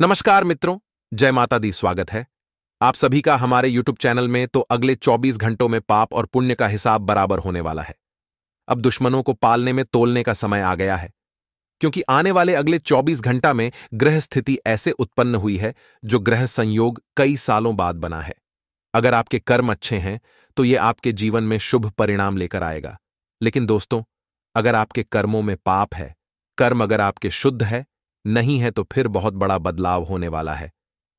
नमस्कार मित्रों, जय माता दी। स्वागत है आप सभी का हमारे YouTube चैनल में। तो अगले 24 घंटों में पाप और पुण्य का हिसाब बराबर होने वाला है। अब दुश्मनों को पालने में तोलने का समय आ गया है, क्योंकि आने वाले अगले 24 घंटा में ग्रह स्थिति ऐसे उत्पन्न हुई है जो ग्रह संयोग कई सालों बाद बना है। अगर आपके कर्म अच्छे हैं तो ये आपके जीवन में शुभ परिणाम लेकर आएगा। लेकिन दोस्तों, अगर आपके कर्मों में पाप है, कर्म अगर आपके शुद्ध है नहीं है, तो फिर बहुत बड़ा बदलाव होने वाला है।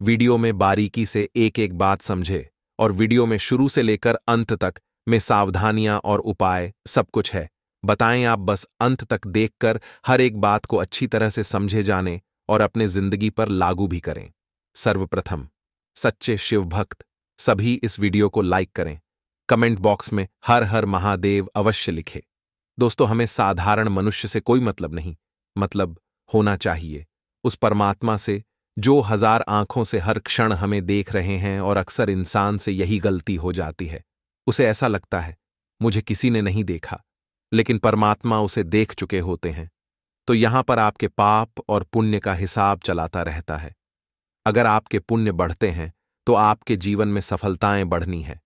वीडियो में बारीकी से एक एक बात समझे, और वीडियो में शुरू से लेकर अंत तक में सावधानियां और उपाय सब कुछ है। बताएं आप बस अंत तक देखकर हर एक बात को अच्छी तरह से समझे जाने और अपने जिंदगी पर लागू भी करें। सर्वप्रथम, सच्चे शिव भक्त सभी इस वीडियो को लाइक करें। कमेंट बॉक्स में हर हर महादेव अवश्य लिखें। दोस्तों, हमें साधारण मनुष्य से कोई मतलब नहीं, मतलब होना चाहिए उस परमात्मा से जो 1000 आंखों से हर क्षण हमें देख रहे हैं। और अक्सर इंसान से यही गलती हो जाती है। उसे ऐसा लगता है मुझे किसी ने नहीं देखा, लेकिन परमात्मा उसे देख चुके होते हैं। तो यहां पर आपके पाप और पुण्य का हिसाब चलाता रहता है। अगर आपके पुण्य बढ़ते हैं तो आपके जीवन में सफलताएं बढ़नी है।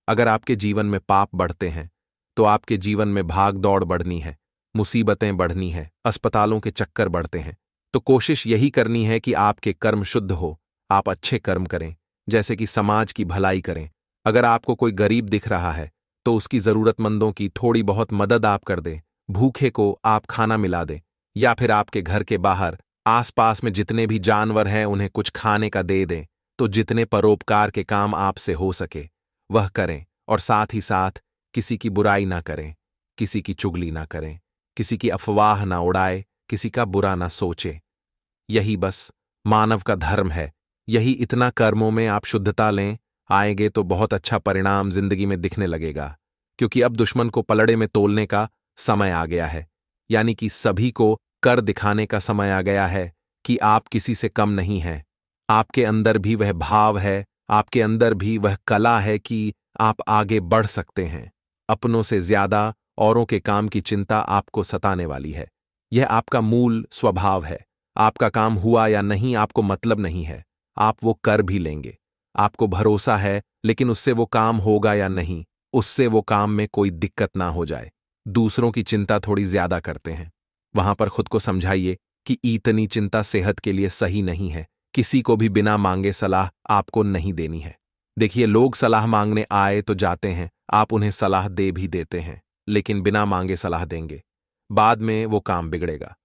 अगर आपके जीवन में पाप बढ़ते हैं तो आपके जीवन में भाग दौड़ बढ़नी है, मुसीबतें बढ़नी है, अस्पतालों के चक्कर बढ़ते हैं। तो कोशिश यही करनी है कि आपके कर्म शुद्ध हो, आप अच्छे कर्म करें, जैसे कि समाज की भलाई करें। अगर आपको कोई गरीब दिख रहा है तो उसकी जरूरतमंदों की थोड़ी बहुत मदद आप कर दें, भूखे को आप खाना मिला दें, या फिर आपके घर के बाहर आसपास में जितने भी जानवर हैं उन्हें कुछ खाने का दे दें। तो जितने परोपकार के काम आपसे हो सके वह करें, और साथ ही साथ किसी की बुराई ना करें, किसी की चुगली ना करें, किसी की अफवाह ना उड़ाए, किसी का बुरा ना सोचे। यही बस मानव का धर्म है। यही इतना कर्मों में आप शुद्धता लें, आएंगे तो बहुत अच्छा परिणाम जिंदगी में दिखने लगेगा। क्योंकि अब दुश्मन को पलड़े में तोलने का समय आ गया है, यानी कि सभी को कर दिखाने का समय आ गया है कि आप किसी से कम नहीं हैं। आपके अंदर भी वह भाव है, आपके अंदर भी वह कला है कि आप आगे बढ़ सकते हैं। अपनों से ज्यादा औरों के काम की चिंता आपको सताने वाली है। यह आपका मूल स्वभाव है। आपका काम हुआ या नहीं आपको मतलब नहीं है, आप वो कर भी लेंगे। आपको भरोसा है, लेकिन उससे वो काम होगा या नहीं, उससे वो काम में कोई दिक्कत ना हो जाए। दूसरों की चिंता थोड़ी ज्यादा करते हैं। वहां पर खुद को समझाइए कि इतनी चिंता सेहत के लिए सही नहीं है। किसी को भी बिना मांगे सलाह आपको नहीं देनी है। देखिए, लोग सलाह मांगने आए तो जाते हैं, आप उन्हें सलाह दे भी देते हैं, लेकिन बिना मांगे सलाह देंगे, बाद में वो काम बिगड़ेगा।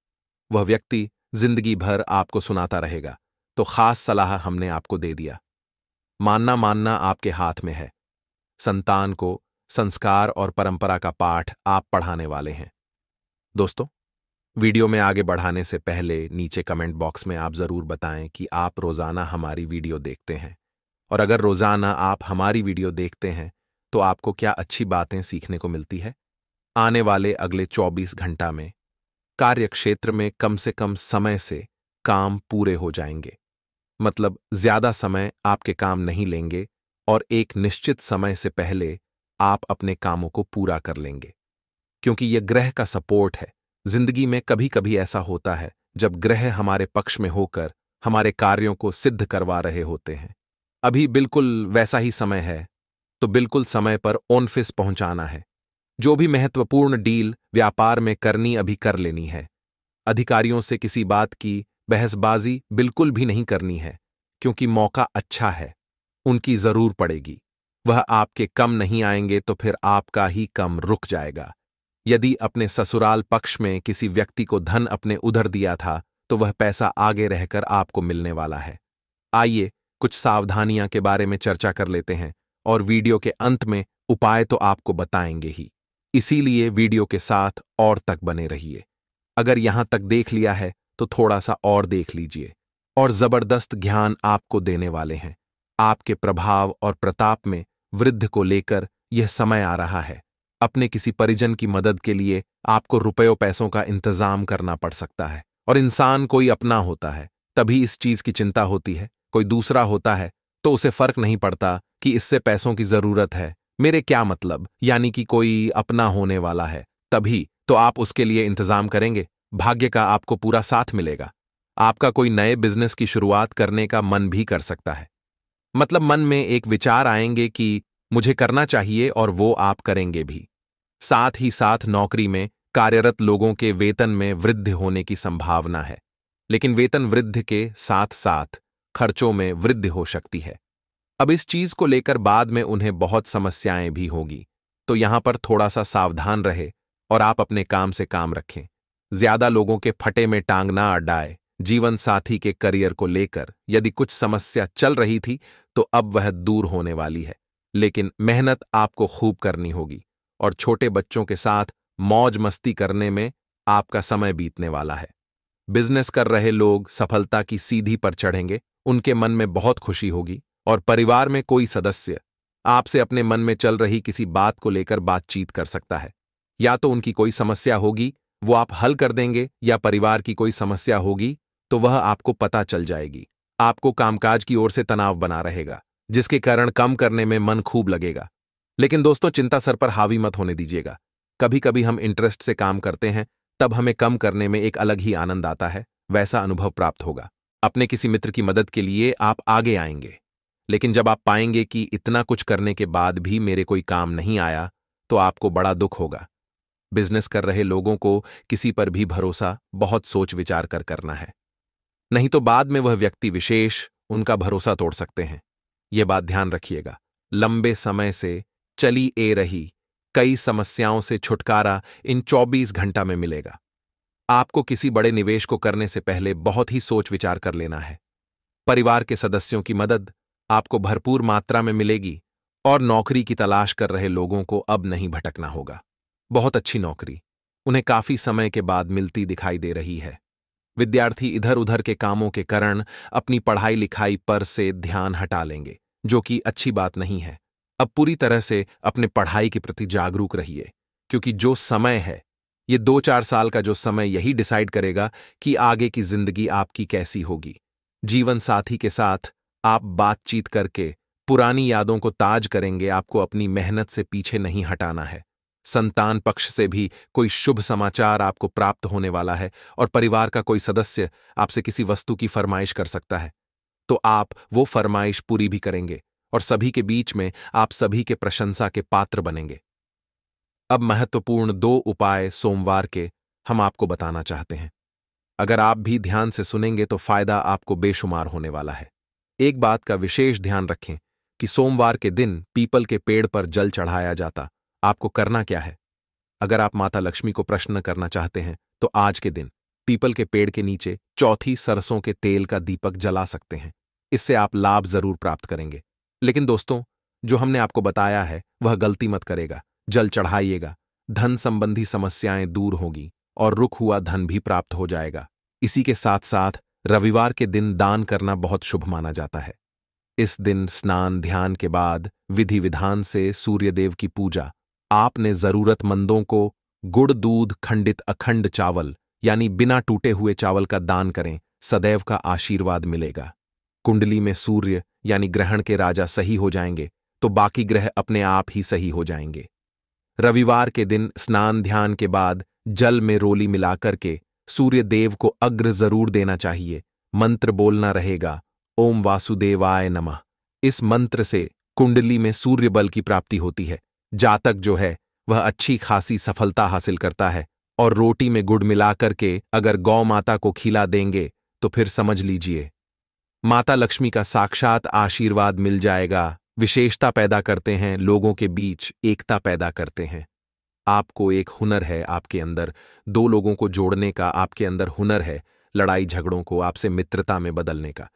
वह व्यक्ति जिंदगी भर आपको सुनाता रहेगा। तो खास सलाह हमने आपको दे दिया। मानना मानना आपके हाथ में है। संतान को संस्कार और परंपरा का पाठ आप पढ़ाने वाले हैं। दोस्तों, वीडियो में आगे बढ़ाने से पहले नीचे कमेंट बॉक्स में आप जरूर बताएं कि आप रोजाना हमारी वीडियो देखते हैं, और अगर रोजाना आप हमारी वीडियो देखते हैं तो आपको क्या अच्छी बातें सीखने को मिलती है। आने वाले अगले 24 घंटा में कार्य क्षेत्र में कम से कम समय से काम पूरे हो जाएंगे। मतलब ज्यादा समय आपके काम नहीं लेंगे, और एक निश्चित समय से पहले आप अपने कामों को पूरा कर लेंगे। क्योंकि यह ग्रह का सपोर्ट है। जिंदगी में कभी कभी ऐसा होता है जब ग्रह हमारे पक्ष में होकर हमारे कार्यों को सिद्ध करवा रहे होते हैं। अभी बिल्कुल वैसा ही समय है, तो बिल्कुल समय पर ऑफिस पहुंचाना है। जो भी महत्वपूर्ण डील व्यापार में करनी अभी कर लेनी है। अधिकारियों से किसी बात की बहसबाजी बिल्कुल भी नहीं करनी है, क्योंकि मौका अच्छा है, उनकी जरूर पड़ेगी। वह आपके कम नहीं आएंगे तो फिर आपका ही कम रुक जाएगा। यदि अपने ससुराल पक्ष में किसी व्यक्ति को धन अपने उधर दिया था तो वह पैसा आगे रहकर आपको मिलने वाला है। आइए कुछ सावधानियां के बारे में चर्चा कर लेते हैं, और वीडियो के अंत में उपाय तो आपको बताएंगे ही। इसीलिए वीडियो के साथ और तक बने रहिए। अगर यहां तक देख लिया है तो थोड़ा सा और देख लीजिए, और जबरदस्त ज्ञान आपको देने वाले हैं। आपके प्रभाव और प्रताप में वृद्धि को लेकर यह समय आ रहा है। अपने किसी परिजन की मदद के लिए आपको रुपयों पैसों का इंतजाम करना पड़ सकता है, और इंसान कोई अपना होता है तभी इस चीज की चिंता होती है। कोई दूसरा होता है तो उसे फर्क नहीं पड़ता कि इससे पैसों की जरूरत है, मेरे क्या मतलब, यानी कि कोई अपना होने वाला है तभी तो आप उसके लिए इंतजाम करेंगे। भाग्य का आपको पूरा साथ मिलेगा। आपका कोई नए बिजनेस की शुरुआत करने का मन भी कर सकता है। मतलब मन में एक विचार आएंगे कि मुझे करना चाहिए और वो आप करेंगे भी। साथ ही साथ नौकरी में कार्यरत लोगों के वेतन में वृद्धि होने की संभावना है। लेकिन वेतन वृद्धि के साथ साथ खर्चों में वृद्धि हो सकती है। अब इस चीज को लेकर बाद में उन्हें बहुत समस्याएं भी होगी, तो यहां पर थोड़ा सा सावधान रहे और आप अपने काम से काम रखें। ज्यादा लोगों के फटे में टांग ना अड़ाए। जीवन साथी के करियर को लेकर यदि कुछ समस्या चल रही थी तो अब वह दूर होने वाली है, लेकिन मेहनत आपको खूब करनी होगी और छोटे बच्चों के साथ मौज मस्ती करने में आपका समय बीतने वाला है। बिजनेस कर रहे लोग सफलता की सीधी पर चढ़ेंगे, उनके मन में बहुत खुशी होगी और परिवार में कोई सदस्य आपसे अपने मन में चल रही किसी बात को लेकर बातचीत कर सकता है। या तो उनकी कोई समस्या होगी वो आप हल कर देंगे, या परिवार की कोई समस्या होगी तो वह आपको पता चल जाएगी। आपको कामकाज की ओर से तनाव बना रहेगा, जिसके कारण काम करने में मन खूब लगेगा। लेकिन दोस्तों, चिंता सर पर हावी मत होने दीजिएगा। कभी कभी हम इंटरेस्ट से काम करते हैं, तब हमें कम करने में एक अलग ही आनंद आता है, वैसा अनुभव प्राप्त होगा। अपने किसी मित्र की मदद के लिए आप आगे आएंगे, लेकिन जब आप पाएंगे कि इतना कुछ करने के बाद भी मेरे कोई काम नहीं आया, तो आपको बड़ा दुख होगा। बिजनेस कर रहे लोगों को किसी पर भी भरोसा बहुत सोच विचार कर करना है, नहीं तो बाद में वह व्यक्ति विशेष उनका भरोसा तोड़ सकते हैं। यह बात ध्यान रखिएगा। लंबे समय से चली ए रही कई समस्याओं से छुटकारा इन 24 घंटा में मिलेगा। आपको किसी बड़े निवेश को करने से पहले बहुत ही सोच विचार कर लेना है। परिवार के सदस्यों की मदद आपको भरपूर मात्रा में मिलेगी और नौकरी की तलाश कर रहे लोगों को अब नहीं भटकना होगा। बहुत अच्छी नौकरी उन्हें काफी समय के बाद मिलती दिखाई दे रही है। विद्यार्थी इधर उधर के कामों के कारण अपनी पढ़ाई लिखाई पर से ध्यान हटा लेंगे, जो कि अच्छी बात नहीं है। अब पूरी तरह से अपने पढ़ाई के प्रति जागरूक रहिए, क्योंकि जो समय है, ये 2-4 साल का जो समय यही डिसाइड करेगा कि आगे की जिंदगी आपकी कैसी होगी। जीवन साथी के साथ आप बातचीत करके पुरानी यादों को ताज करेंगे। आपको अपनी मेहनत से पीछे नहीं हटाना है। संतान पक्ष से भी कोई शुभ समाचार आपको प्राप्त होने वाला है और परिवार का कोई सदस्य आपसे किसी वस्तु की फरमाइश कर सकता है, तो आप वो फरमाइश पूरी भी करेंगे और सभी के बीच में आप सभी के प्रशंसा के पात्र बनेंगे। अब महत्वपूर्ण 2 उपाय सोमवार के हम आपको बताना चाहते हैं। अगर आप भी ध्यान से सुनेंगे तो फायदा आपको बेशुमार होने वाला है। एक बात का विशेष ध्यान रखें कि सोमवार के दिन पीपल के पेड़ पर जल चढ़ाया जाता। आपको करना क्या है? अगर आप माता लक्ष्मी को प्रश्न करना चाहते हैं तो आज के दिन पीपल के पेड़ के नीचे चौथी सरसों के तेल का दीपक जला सकते हैं। इससे आप लाभ जरूर प्राप्त करेंगे। लेकिन दोस्तों, जो हमने आपको बताया है वह गलती मत करेगा। जल चढ़ाइएगा, धन संबंधी समस्याएं दूर होगी और रुक हुआ धन भी प्राप्त हो जाएगा। इसी के साथ साथ रविवार के दिन दान करना बहुत शुभ माना जाता है। इस दिन स्नान ध्यान के बाद विधि विधान से सूर्यदेव की पूजा, आपने जरूरतमंदों को गुड़ दूध खंडित अखंड चावल यानी बिना टूटे हुए चावल का दान करें, सदैव का आशीर्वाद मिलेगा। कुंडली में सूर्य यानी ग्रहण के राजा सही हो जाएंगे तो बाकी ग्रह अपने आप ही सही हो जाएंगे। रविवार के दिन स्नान ध्यान के बाद जल में रोली मिलाकर के सूर्य देव को अग्र जरूर देना चाहिए। मंत्र बोलना रहेगा, ओम वासुदेवाय नमः। इस मंत्र से कुंडली में सूर्य बल की प्राप्ति होती है। जातक जो है वह अच्छी खासी सफलता हासिल करता है और रोटी में गुड़ मिलाकर के अगर गौ माता को खिला देंगे तो फिर समझ लीजिए माता लक्ष्मी का साक्षात आशीर्वाद मिल जाएगा। विशेषता पैदा करते हैं, लोगों के बीच एकता पैदा करते हैं। आपको एक हुनर है आपके अंदर, 2 लोगों को जोड़ने का आपके अंदर हुनर है, लड़ाई झगड़ों को आपसे मित्रता में बदलने का।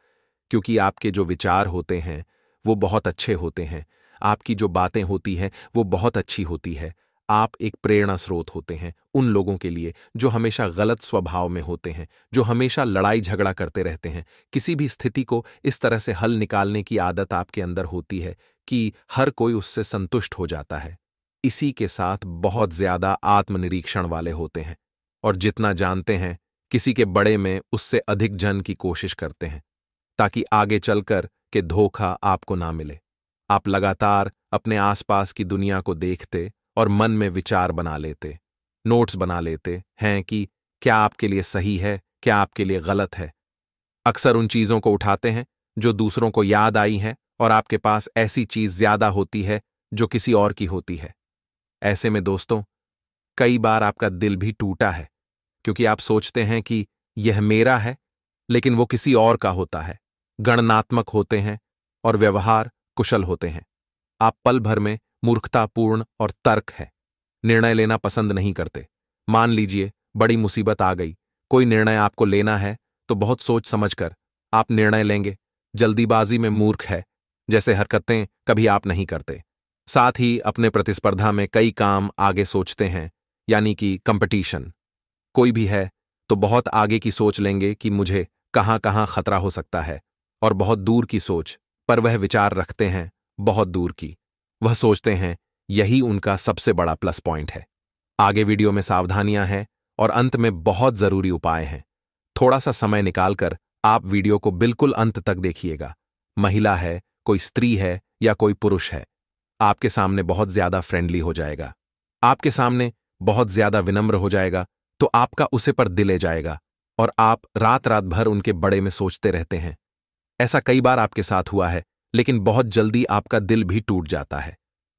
क्योंकि आपके जो विचार होते हैं वो बहुत अच्छे होते हैं, आपकी जो बातें होती हैं वो बहुत अच्छी होती है। आप एक प्रेरणा स्रोत होते हैं उन लोगों के लिए जो हमेशा गलत स्वभाव में होते हैं, जो हमेशा लड़ाई झगड़ा करते रहते हैं। किसी भी स्थिति को इस तरह से हल निकालने की आदत आपके अंदर होती है कि हर कोई उससे संतुष्ट हो जाता है। इसी के साथ बहुत ज्यादा आत्मनिरीक्षण वाले होते हैं और जितना जानते हैं किसी के बड़े में उससे अधिक जन की कोशिश करते हैं ताकि आगे चलकर के धोखा आपको ना मिले। आप लगातार अपने आसपास की दुनिया को देखते और मन में विचार बना लेते, नोट्स बना लेते हैं कि क्या आपके लिए सही है, क्या आपके लिए गलत है। अक्सर उन चीजों को उठाते हैं जो दूसरों को याद आई हैं और आपके पास ऐसी चीज ज्यादा होती है जो किसी और की होती है। ऐसे में दोस्तों, कई बार आपका दिल भी टूटा है क्योंकि आप सोचते हैं कि यह मेरा है, लेकिन वो किसी और का होता है। गणनात्मक होते हैं और व्यवहार कुशल होते हैं। आप पल भर में मूर्खतापूर्ण और तर्क है निर्णय लेना पसंद नहीं करते। मान लीजिए बड़ी मुसीबत आ गई, कोई निर्णय आपको लेना है तो बहुत सोच समझकर आप निर्णय लेंगे। जल्दीबाजी में मूर्ख है जैसे हरकतें कभी आप नहीं करते। साथ ही अपने प्रतिस्पर्धा में कई काम आगे सोचते हैं, यानी कि कंपटीशन कोई भी है तो बहुत आगे की सोच लेंगे कि मुझे कहां कहां खतरा हो सकता है, और बहुत दूर की सोच, पर वह विचार रखते हैं बहुत दूर की। वह सोचते हैं यही उनका सबसे बड़ा प्लस पॉइंट है। आगे वीडियो में सावधानियां हैं और अंत में बहुत जरूरी उपाय हैं। थोड़ा सा समय निकालकर आप वीडियो को बिल्कुल अंत तक देखिएगा। महिला है, कोई स्त्री है या कोई पुरुष है, आपके सामने बहुत ज्यादा फ्रेंडली हो जाएगा, आपके सामने बहुत ज्यादा विनम्र हो जाएगा, तो आपका उसे पर दिले जाएगा और आप रात रात भर उनके बड़े में सोचते रहते हैं। ऐसा कई बार आपके साथ हुआ है, लेकिन बहुत जल्दी आपका दिल भी टूट जाता है।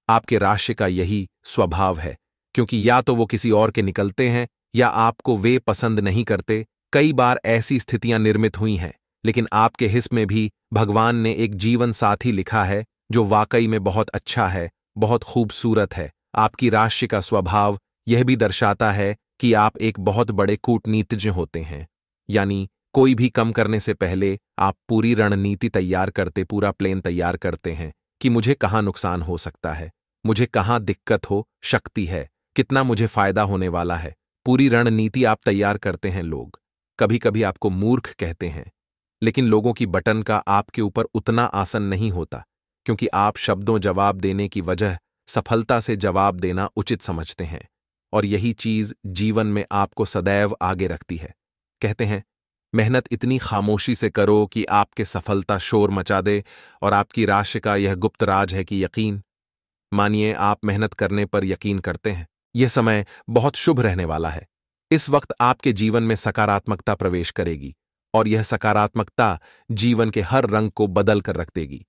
आपके राशि का यही स्वभाव है, क्योंकि या तो वो किसी और के निकलते हैं या आपको वे पसंद नहीं करते। कई बार ऐसी स्थितियां निर्मित हुई हैं, लेकिन आपके हिस्से में भी भगवान ने एक जीवन साथी लिखा है जो वाकई में बहुत अच्छा है, बहुत खूबसूरत है। आपकी राशि का स्वभाव यह भी दर्शाता है कि आप एक बहुत बड़े कूटनीतिज्ञ होते हैं, यानी कोई भी कम करने से पहले आप पूरी रणनीति तैयार करते, पूरा प्लान तैयार करते हैं कि मुझे कहां नुकसान हो सकता है, मुझे कहां दिक्कत हो सकती है, कितना मुझे फायदा होने वाला है। पूरी रणनीति आप तैयार करते हैं। लोग कभी कभी आपको मूर्ख कहते हैं, लेकिन लोगों की बटन का आपके ऊपर उतना आसन नहीं होता, क्योंकि आप शब्दों जवाब देने की वजह सफलता से जवाब देना उचित समझते हैं, और यही चीज जीवन में आपको सदैव आगे रखती है। कहते हैं मेहनत इतनी खामोशी से करो कि आपके सफलता शोर मचा दे, और आपकी राशि का यह गुप्त राज है कि यकीन। मानिए आप मेहनत करने पर यकीन करते हैं। यह समय बहुत शुभ रहने वाला है। इस वक्त आपके जीवन में सकारात्मकता प्रवेश करेगी और यह सकारात्मकता जीवन के हर रंग को बदल कर रख देगी।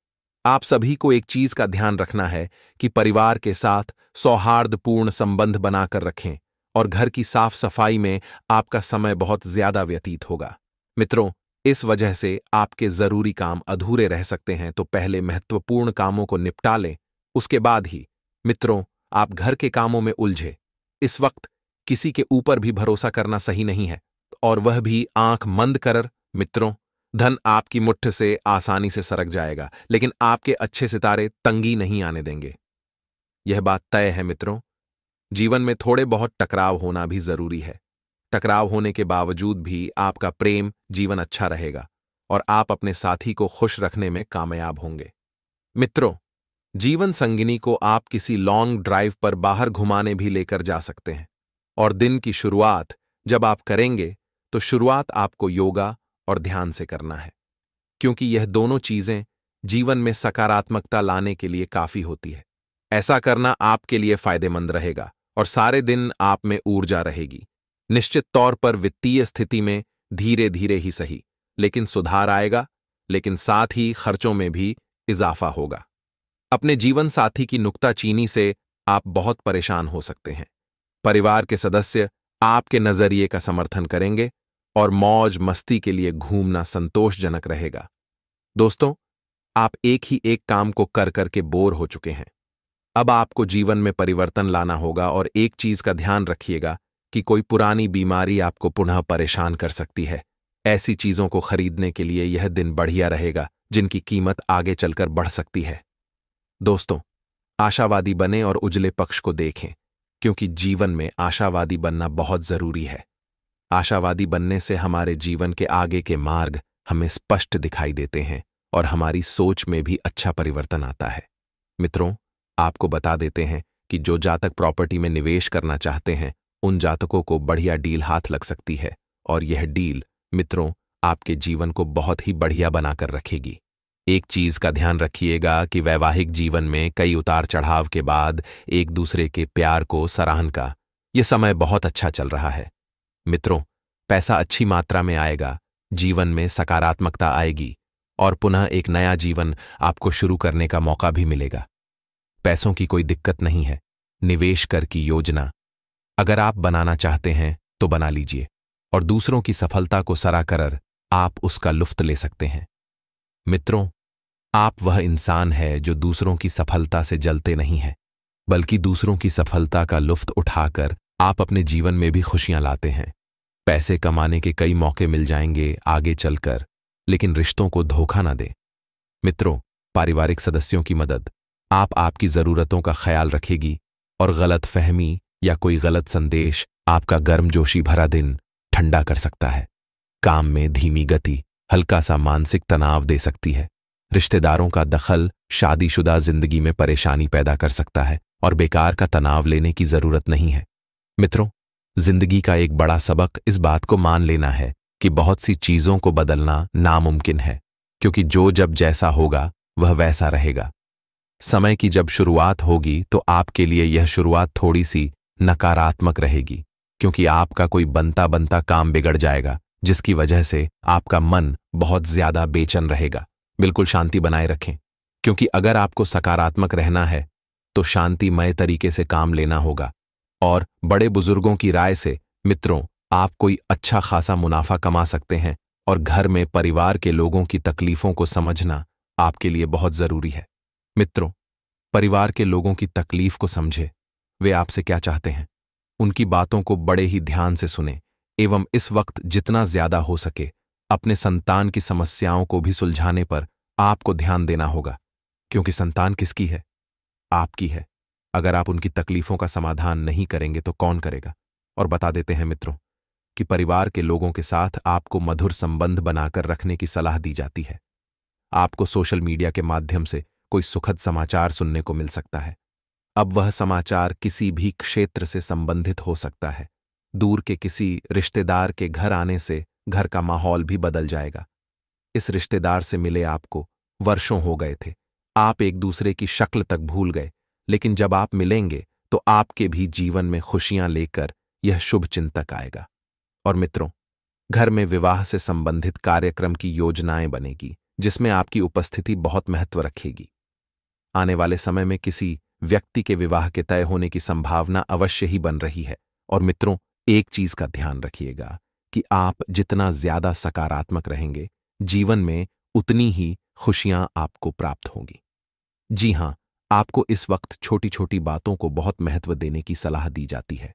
आप सभी को एक चीज का ध्यान रखना है कि परिवार के साथ सौहार्दपूर्ण संबंध बनाकर रखें, और घर की साफ सफाई में आपका समय बहुत ज्यादा व्यतीत होगा। मित्रों, इस वजह से आपके जरूरी काम अधूरे रह सकते हैं, तो पहले महत्वपूर्ण कामों को निपटा लें, उसके बाद ही मित्रों आप घर के कामों में उलझे। इस वक्त किसी के ऊपर भी भरोसा करना सही नहीं है, और वह भी आंख बंद कर। मित्रों, धन आपकी मुट्ठी से आसानी से सरक जाएगा, लेकिन आपके अच्छे सितारे तंगी नहीं आने देंगे। यह बात तय है मित्रों। जीवन में थोड़े बहुत टकराव होना भी जरूरी है। टकराव होने के बावजूद भी आपका प्रेम जीवन अच्छा रहेगा और आप अपने साथी को खुश रखने में कामयाब होंगे। मित्रों, जीवन संगिनी को आप किसी लॉन्ग ड्राइव पर बाहर घुमाने भी लेकर जा सकते हैं, और दिन की शुरुआत जब आप करेंगे तो शुरुआत आपको योगा और ध्यान से करना है, क्योंकि यह दोनों चीजें जीवन में सकारात्मकता लाने के लिए काफी होती है। ऐसा करना आपके लिए फायदेमंद रहेगा और सारे दिन आप में ऊर्जा रहेगी। निश्चित तौर पर वित्तीय स्थिति में धीरे धीरे ही सही, लेकिन सुधार आएगा, लेकिन साथ ही खर्चों में भी इजाफा होगा। अपने जीवन साथी की नुक्ताचीनी से आप बहुत परेशान हो सकते हैं। परिवार के सदस्य आपके नजरिए का समर्थन करेंगे और मौज मस्ती के लिए घूमना संतोषजनक रहेगा। दोस्तों, आप एक ही एक काम को कर करके बोर हो चुके हैं। अब आपको जीवन में परिवर्तन लाना होगा, और एक चीज का ध्यान रखिएगा कि कोई पुरानी बीमारी आपको पुनः परेशान कर सकती है। ऐसी चीजों को खरीदने के लिए यह दिन बढ़िया रहेगा जिनकी कीमत आगे चलकर बढ़ सकती है। दोस्तों, आशावादी बने और उजले पक्ष को देखें, क्योंकि जीवन में आशावादी बनना बहुत जरूरी है। आशावादी बनने से हमारे जीवन के आगे के मार्ग हमें स्पष्ट दिखाई देते हैं और हमारी सोच में भी अच्छा परिवर्तन आता है। मित्रों, आपको बता देते हैं कि जो जातक प्रॉपर्टी में निवेश करना चाहते हैं, उन जातकों को बढ़िया डील हाथ लग सकती है, और यह डील मित्रों आपके जीवन को बहुत ही बढ़िया बनाकर रखेगी। एक चीज का ध्यान रखिएगा कि वैवाहिक जीवन में कई उतार चढ़ाव के बाद एक दूसरे के प्यार को सराहन का यह समय बहुत अच्छा चल रहा है। मित्रों, पैसा अच्छी मात्रा में आएगा, जीवन में सकारात्मकता आएगी और पुनः एक नया जीवन आपको शुरू करने का मौका भी मिलेगा। पैसों की कोई दिक्कत नहीं है। निवेश कर की योजना अगर आप बनाना चाहते हैं तो बना लीजिए और दूसरों की सफलता को सराहकर आप उसका लुत्फ ले सकते हैं। मित्रों, आप वह इंसान है जो दूसरों की सफलता से जलते नहीं हैं, बल्कि दूसरों की सफलता का लुत्फ उठाकर आप अपने जीवन में भी खुशियां लाते हैं। पैसे कमाने के कई मौके मिल जाएंगे आगे चलकर, लेकिन रिश्तों को धोखा ना दें। मित्रों, पारिवारिक सदस्यों की मदद आपकी जरूरतों का ख्याल रखेगी और गलत फहमी या कोई गलत संदेश आपका गर्मजोशी भरा दिन ठंडा कर सकता है। काम में धीमी गति हल्का सा मानसिक तनाव दे सकती है। रिश्तेदारों का दखल शादीशुदा जिंदगी में परेशानी पैदा कर सकता है और बेकार का तनाव लेने की जरूरत नहीं है। मित्रों, जिंदगी का एक बड़ा सबक इस बात को मान लेना है कि बहुत सी चीजों को बदलना नामुमकिन है, क्योंकि जो जब जैसा होगा वह वैसा रहेगा। समय की जब शुरुआत होगी तो आपके लिए यह शुरुआत थोड़ी सी नकारात्मक रहेगी, क्योंकि आपका कोई बनता बनता काम बिगड़ जाएगा, जिसकी वजह से आपका मन बहुत ज्यादा बेचैन रहेगा। बिल्कुल शांति बनाए रखें, क्योंकि अगर आपको सकारात्मक रहना है तो शांतिमय तरीके से काम लेना होगा। और बड़े बुजुर्गों की राय से मित्रों, आप कोई अच्छा खासा मुनाफा कमा सकते हैं और घर में परिवार के लोगों की तकलीफों को समझना आपके लिए बहुत जरूरी है। मित्रों, परिवार के लोगों की तकलीफ को समझे, वे आपसे क्या चाहते हैं, उनकी बातों को बड़े ही ध्यान से सुने एवं इस वक्त जितना ज्यादा हो सके अपने संतान की समस्याओं को भी सुलझाने पर आपको ध्यान देना होगा, क्योंकि संतान किसकी है? आपकी है। अगर आप उनकी तकलीफों का समाधान नहीं करेंगे तो कौन करेगा? और बता देते हैं मित्रों कि परिवार के लोगों के साथ आपको मधुर संबंध बनाकर रखने की सलाह दी जाती है। आपको सोशल मीडिया के माध्यम से कोई सुखद समाचार सुनने को मिल सकता है। अब वह समाचार किसी भी क्षेत्र से संबंधित हो सकता है। दूर के किसी रिश्तेदार के घर आने से घर का माहौल भी बदल जाएगा। इस रिश्तेदार से मिले आपको वर्षों हो गए थे, आप एक दूसरे की शक्ल तक भूल गए, लेकिन जब आप मिलेंगे तो आपके भी जीवन में खुशियां लेकर यह शुभ चिंतक आएगा। और मित्रों, घर में विवाह से संबंधित कार्यक्रम की योजनाएं बनेगी, जिसमें आपकी उपस्थिति बहुत महत्व रखेगी। आने वाले समय में किसी व्यक्ति के विवाह के तय होने की संभावना अवश्य ही बन रही है। और मित्रों, एक चीज का ध्यान रखिएगा कि आप जितना ज्यादा सकारात्मक रहेंगे, जीवन में उतनी ही खुशियां आपको प्राप्त होंगी। जी हां, आपको इस वक्त छोटी छोटी बातों को बहुत महत्व देने की सलाह दी जाती है।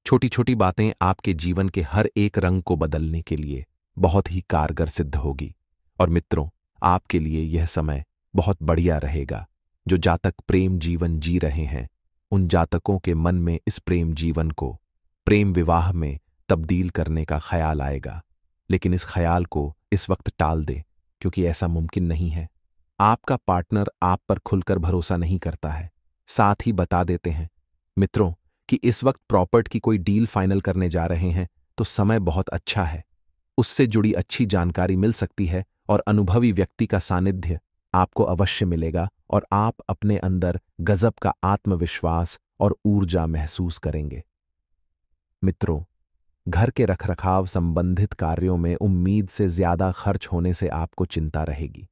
छोटी छोटी बातें आपके जीवन के हर एक रंग को बदलने के लिए बहुत ही कारगर सिद्ध होगी। और मित्रों, आपके लिए यह समय बहुत बढ़िया रहेगा। जो जातक प्रेम जीवन जी रहे हैं, उन जातकों के मन में इस प्रेम जीवन को प्रेम विवाह में तब्दील करने का ख्याल आएगा, लेकिन इस ख्याल को इस वक्त टाल दे, क्योंकि ऐसा मुमकिन नहीं है। आपका पार्टनर आप पर खुलकर भरोसा नहीं करता है। साथ ही बता देते हैं मित्रों कि इस वक्त प्रॉपर्टी की कोई डील फाइनल करने जा रहे हैं तो समय बहुत अच्छा है। उससे जुड़ी अच्छी जानकारी मिल सकती है और अनुभवी व्यक्ति का सानिध्य आपको अवश्य मिलेगा और आप अपने अंदर गजब का आत्मविश्वास और ऊर्जा महसूस करेंगे। मित्रों, घर के रखरखाव संबंधित कार्यों में उम्मीद से ज्यादा खर्च होने से आपको चिंता रहेगी।